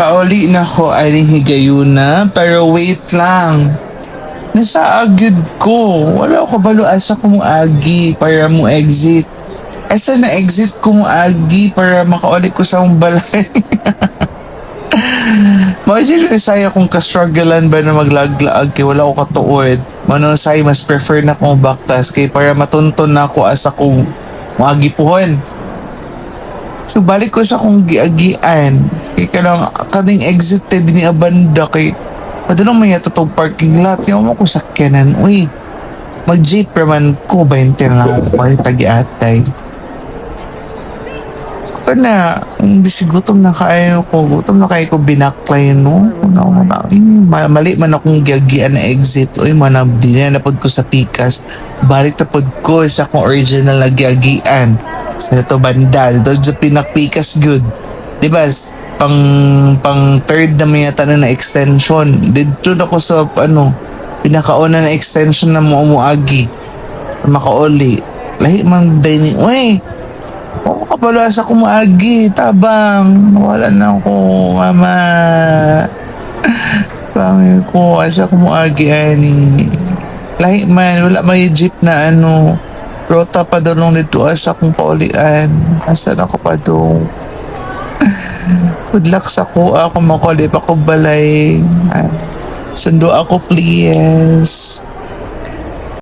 Pauli na ko aning higayuna, pero wait lang. Nasa agad ko. Wala ko balo asa ko mo agi para mo exit. Asa na exit ko mo agi para makauli ko sa mong balay. Imagine yung saya kung ka-strugglean ba na maglaglaag kay wala ko katuod. Mano say mas prefer na kong baktas kay para matunton na ako asa kong moagi puhon. So balik ko sa kong giagian. Kay kanang kaning exited ni abanda kay padulong may atong parking lot. Yung mo ko sakyanan. Uy, mag-jeep naman ko 20 na lang ako para tagi-atay. So na, hindi si gutom na kayo ko. Gutom na kayo ko binaklay no. Mali man akong giagian na exit. Uy, manabdi na napod ko sa pikas. Balik tapod ko sa akong original na giagian. Sa ito banda, ito sa pinakpikas good. Diba? Pang third na may yata na extension. Dito na ko sa pinakauna na extension na umuagi. Makauli. Lahi man dining. Uy! Oo kabalo sa kumuagi. Tabang. Wala na ako, mama. Pangil ko. Asa kumuagi ani. Lahi man. Wala may jeep na rota pa doon dito asa kong paulian. Asa na ko pa doon. Good luck sa kuha kung makuli pa ko balay. Sundo ako please.